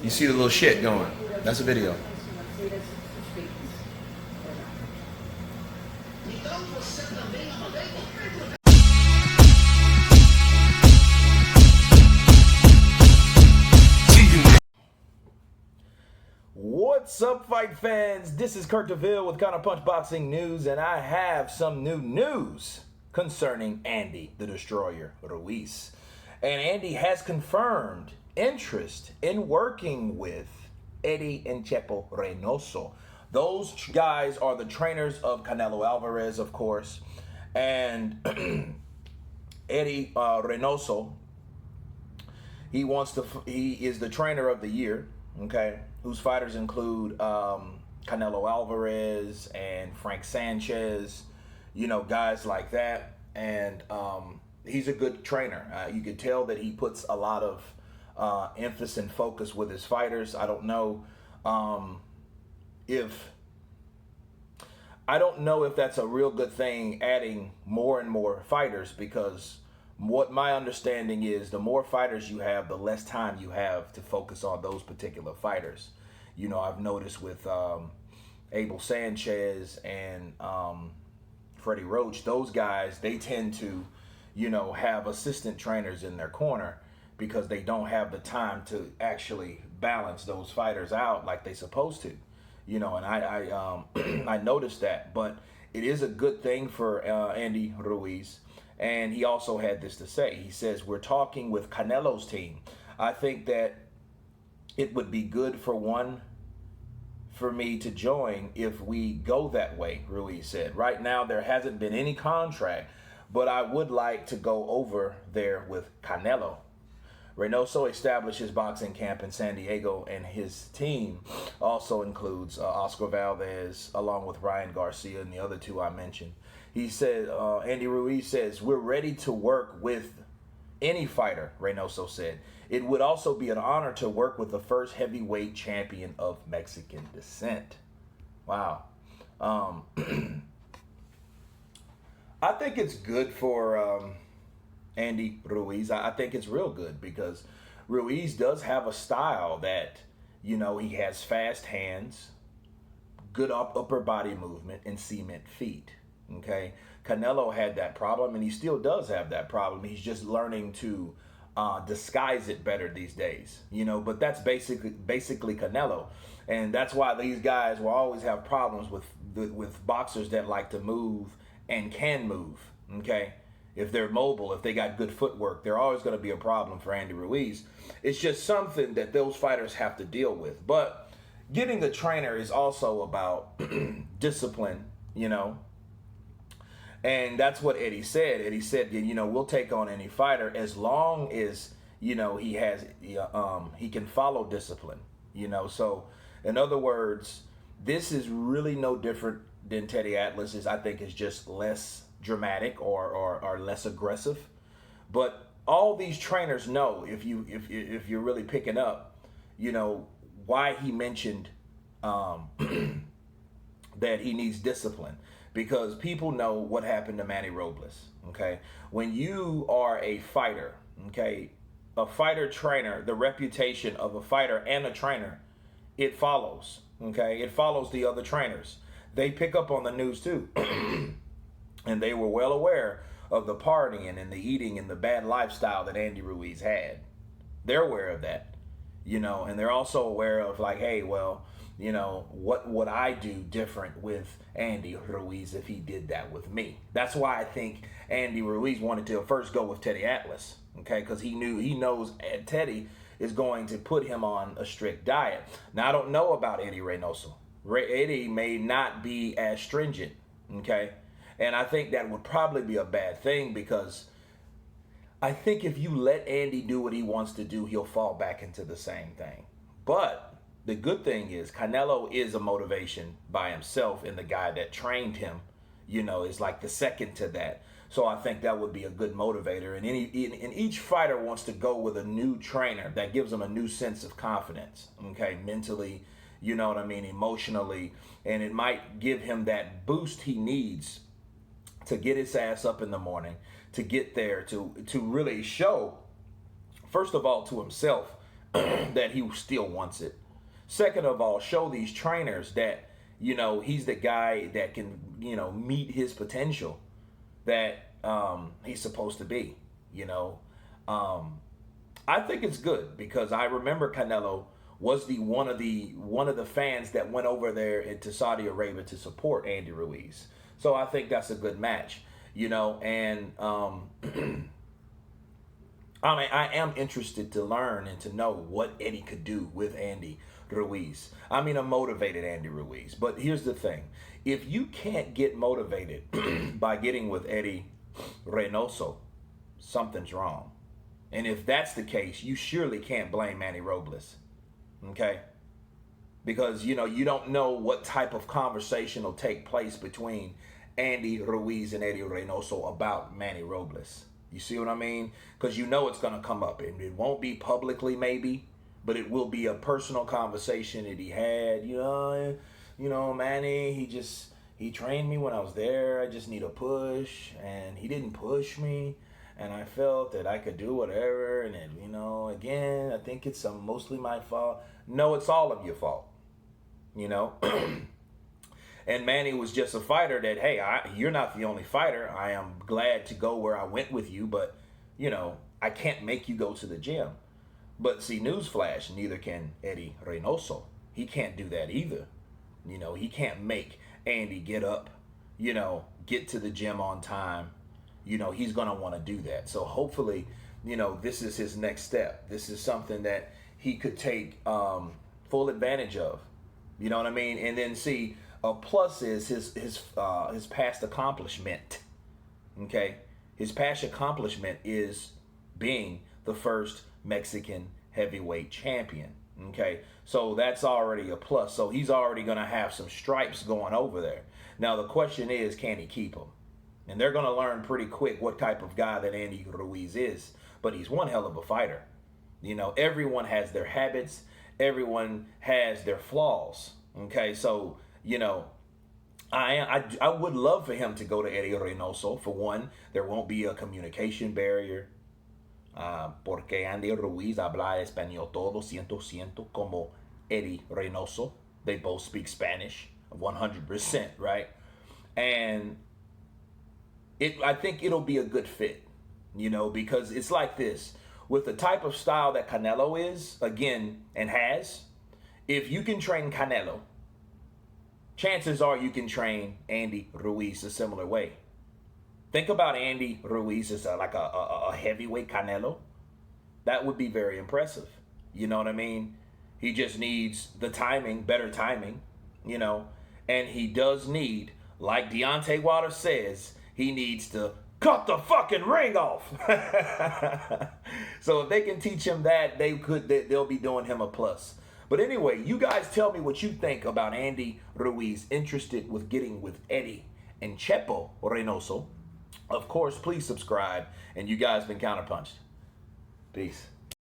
You see the little shit going. That's a video. What's up, fight fans? This is Kurt DeVille with Counterpunch Boxing News, and I have some new news concerning Andy the Destroyer Ruiz. And Andy has confirmed interest in working with Eddie and Chepo Reynoso. Those guys are the trainers of Canelo Alvarez, of course, and Eddie Reynoso. He is the trainer of the year. Okay, whose fighters include Canelo Alvarez and Frank Sanchez, guys like that. And he's a good trainer. You can tell that he puts a lot of emphasis and focus with his fighters. I don't know if that's a real good thing, adding more and more fighters, because what my understanding is, the more fighters you have, the less time you have to focus on those particular fighters. I've noticed with Abel Sanchez and Freddie Roach, those guys, they tend to, have assistant trainers in their corner because they don't have the time to actually balance those fighters out like they're supposed to. And I noticed that, but it is a good thing for Andy Ruiz. And he also had this to say. He says, we're talking with Canelo's team. I think that it would be good for me to join if we go that way, Ruiz said. Right now, there hasn't been any contract, but I would like to go over there with Canelo. Reynoso established his boxing camp in San Diego, and his team also includes Oscar Valdez, along with Ryan Garcia and the other two I mentioned. He said, Andy Ruiz says, we're ready to work with any fighter, Reynoso said. It would also be an honor to work with the first heavyweight champion of Mexican descent. Wow. I think it's good for Andy Ruiz. I think it's real good because Ruiz does have a style that, he has fast hands, good upper body movement, and cement feet. Okay, Canelo had that problem, and he still does have that problem. He's just learning to disguise it better these days, But that's basically Canelo, and that's why these guys will always have problems with boxers that like to move and can move. Okay, if they're mobile, if they got good footwork, they're always going to be a problem for Andy Ruiz. It's just something that those fighters have to deal with. But getting a trainer is also about discipline, And that's what Eddie said. Eddie said, we'll take on any fighter as long as, he can follow discipline, So, in other words, this is really no different than Teddy Atlas's. I think it's just less dramatic or less aggressive. But all these trainers know, if you're really picking up, why he mentioned that he needs discipline. Because people know what happened to Manny Robles, okay? When you are a fighter, okay, a fighter trainer, the reputation of a fighter and a trainer, it follows, okay? It follows the other trainers. They pick up on the news too. And they were well aware of the partying and the eating and the bad lifestyle that Andy Ruiz had. They're aware of that, and they're also aware of like, hey, well, what would I do different with Andy Ruiz if he did that with me? That's why I think Andy Ruiz wanted to first go with Teddy Atlas, okay? Because he knows Teddy is going to put him on a strict diet. Now, I don't know about Eddie Reynoso. Eddie may not be as stringent, okay? And I think that would probably be a bad thing because I think if you let Andy do what he wants to do, he'll fall back into the same thing. But the good thing is Canelo is a motivation by himself, and the guy that trained him, is like the second to that. So I think that would be a good motivator. And each fighter wants to go with a new trainer that gives them a new sense of confidence, okay, mentally, emotionally, and it might give him that boost he needs to get his ass up in the morning, to get there, to really show, first of all, to himself, that he still wants it. Second of all, show these trainers that, he's the guy that can, meet his potential that he's supposed to be, I think it's good because I remember Canelo was one of the fans that went over there into Saudi Arabia to support Andy Ruiz. So I think that's a good match, and I am interested to learn and to know what Eddie could do with Andy Ruiz. I mean, a motivated Andy Ruiz. But here's the thing. If you can't get motivated by getting with Eddie Reynoso, something's wrong. And if that's the case, you surely can't blame Manny Robles. Okay? Because, you don't know what type of conversation will take place between Andy Ruiz and Eddie Reynoso about Manny Robles. You see what I mean? Because it's going to come up. And it won't be publicly maybe, but it will be a personal conversation that he had. Manny, he trained me when I was there. I just need a push. And he didn't push me. And I felt that I could do whatever. And then, again, I think it's mostly my fault. No, it's all of your fault. And Manny was just a fighter that, hey, you're not the only fighter. I am glad to go where I went with you, but, I can't make you go to the gym. But see, newsflash, neither can Eddie Reynoso. He can't do that either. He can't make Andy get up, get to the gym on time. He's going to want to do that. So hopefully, this is his next step. This is something that he could take full advantage of. You know what I mean? And then see, a plus is his past accomplishment. Okay, his past accomplishment is being the first Mexican heavyweight champion. Okay, so that's already a plus. So he's already going to have some stripes going over there. Now the question is, can he keep them? And they're going to learn pretty quick what type of guy that Andy Ruiz is. But he's one hell of a fighter. Everyone has their habits. Everyone has their flaws. Okay, so I would love for him to go to Eddie Reynoso. For one, there won't be a communication barrier. Porque Andy Ruiz habla español todo 100% como Eddie Reynoso. They both speak Spanish 100%, right? And I think it'll be a good fit, because it's like this. With the type of style that Canelo is, again, and has, if you can train Canelo, chances are you can train Andy Ruiz a similar way. Think about Andy Ruiz as like a heavyweight Canelo. That would be very impressive. You know what I mean? He just needs the timing, better timing, and he does need, like Deontay Wilder says, he needs to cut the fucking ring off. So if they can teach him that, they'll be doing him a plus. But anyway, you guys tell me what you think about Andy Ruiz interested with getting with Eddie and Chepo Reynoso. Of course, please subscribe. And you guys been Counterpunched. Peace.